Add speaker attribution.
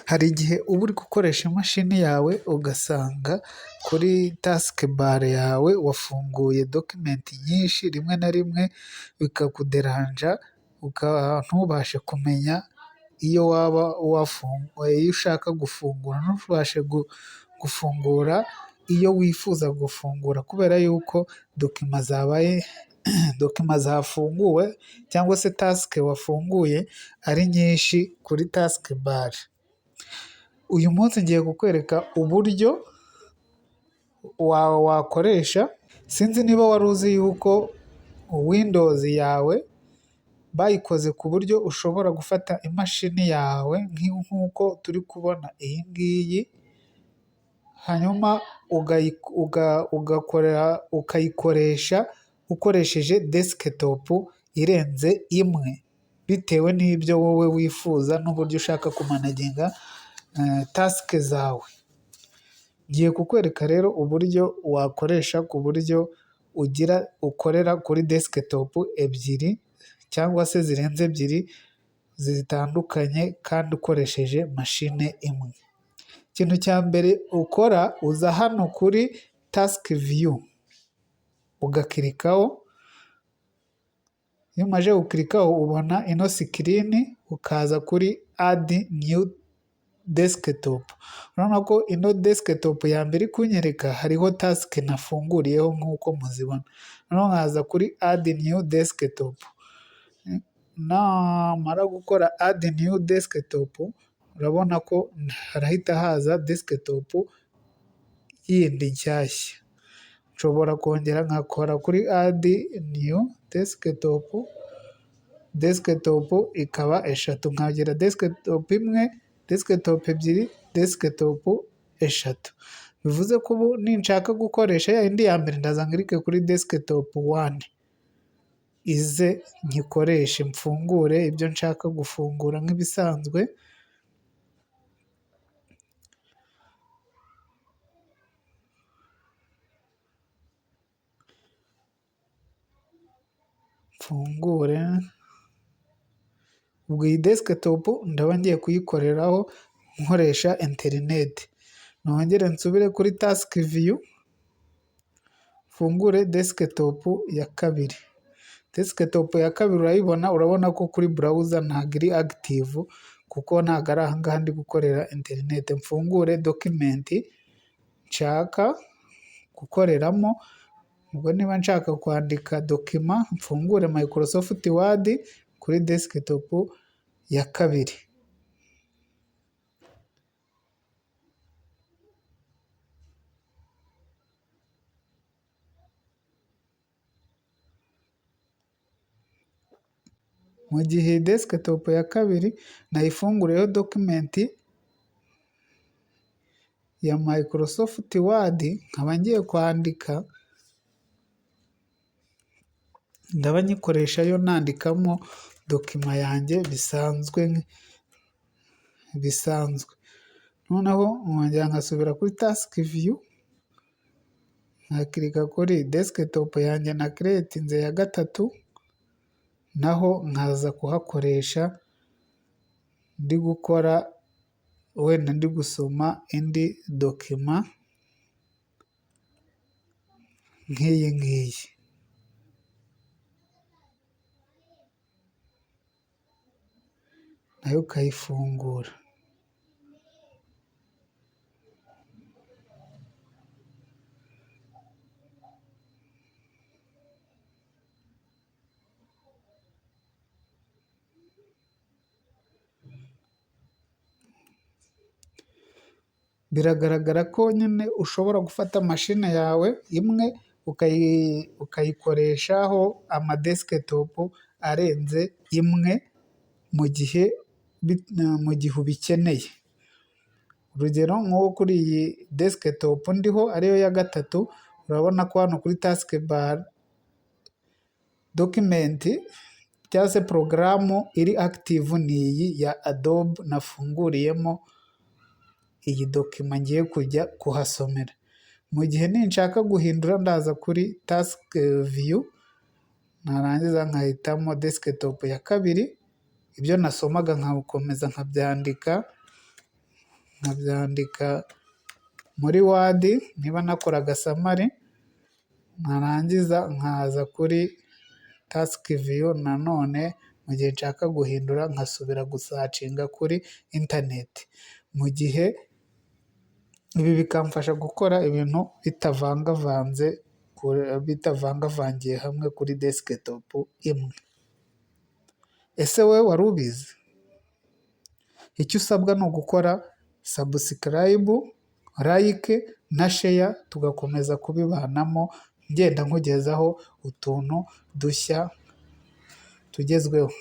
Speaker 1: Hari igihe uba uri gukoresha imashini yawe ugasanga kuri tasike bare yawe wafunguye dokimenti nyinshi, rimwe na rimwe bikakuderanja ntubashe kumenya iyo waba wafunguye, iyo ushaka gufungura ntubashe gufungura iyo wifuza gufungura, kubera yuko dokima zafunguwe cyangwa se tasike wafunguye ari nyinshi kuri tasike bare. Uyu munsi ngiye kukwereka uburyo wakoresha, sinzi niba wari uzi yuko Windows yawe bayikoze ku buryo ushobora gufata imashini yawe nk'uko turi kubona iyi ngiyi, hanyuma ukayikoresha ukoresheje desikitopu irenze imwe, bitewe n'ibyo wowe wifuza n'uburyo ushaka kumanaginga tasike zawe. Ngiye kukwereka rero uburyo wakoresha ku buryo ukorera kuri desikitopu ebyiri cyangwa se zirenze ebyiri zitandukanye kandi ukoresheje mashine imwe. Ikintu cya mbere ukora, uza hano kuri tasike viyu ugakirikaho, iyo umaze gukirikaho ubona ino sikirini, ukaza kuri adi niyu desikitopu. Urabona ko ino desikitopu ya mbere iri kunyereka hariho tasike nafunguriyeho nk'uko muzibona, noneho nkaza kuri adi niyu desikitopu. Namara gukora adi niyu desikitopu, urabona ko harahita haza desikitopu yindi nshyashya. Nshobora kongera nkakora kuri adi niyu desikitopu, desikitopu ikaba eshatu, nkagira desikitopu imwe, desikitopu ebyiri, desikitopu eshatu. Bivuze ko ubu ninshaka gukoresha ya yindi ya mbere ndaza nkirike kuri desikitopu wani, ize nkikoreshe mfungure ibyo nshaka gufungura nk'ibisanzwe. Mfungure, ubwo iyi desikitopu ndaba ngiye kuyikoreraho nkoresha interineti. Nongere nsubire kuri tasike viyu, mfungure desikitopu ya kabiri. Desikitopu ya kabiri urabona ko kuri burawuza ntabwo iri agitivu, kuko ntabwo ari aha ngaha ndi gukorera interineti. Mfungure dokimenti nshaka gukoreramo, ubwo niba nshaka kwandika dokima, mfungure Microsoft Word kuri desikitopu ya kabiri. Mu gihe desikitopu ya kabiri nayifunguriyeho dokimenti ya Microsoft Word, nkaba ngiye kwandika, ndaba nyikoreshayo nandikamo dokima yanjye bisanzwe. Noneho nkongera nkasubira kuri tasike viyu, nkakirika kuri desikitopu yanjye na kiretinze ya gatatu, naho nkaza kuhakoresha ndi gukora, wenda ndi gusoma indi dokima nk'iyi ngiyi. Nayo ukayifungura. Biragaragara ko nyine ushobora gufata mashine yawe imwe ukayikoreshaho amadesikitopu arenze imwe mu gihe ubikeneye. Urugero nk'uwo kuri iyi desikitopu ndiho ariyo ya gatatu, urabona ko hano kuri tasike bare dokimenti cyangwa se porogaramu iri akitivu ni iyi ya adobe nafunguriyemo iyi dokima ngiye kujya kuhasomera. Mu gihe ninshaka guhindura ndaza kuri tasike viyu, narangiza nkahitamo desikitopu ya kabiri, ibyo nasomaga nkakomeza nkabyandika nkabyandika muri wadi niba nakoraga samari, narangiza nkaza kuri tasiki viyu nanone mu gihe nshaka guhindura nkasubira gusacinga kuri interineti, mu gihe ibi bikamfasha gukora ibintu bitavangavangiye hamwe kuri desikitopu imwe. Ese wowe wari ubizi? Icyo usabwa ni ugukora sabusikarayibu, layike na sheya, tugakomeza kubibanamo ngenda nkugezaho utuntu dushya tugezweho.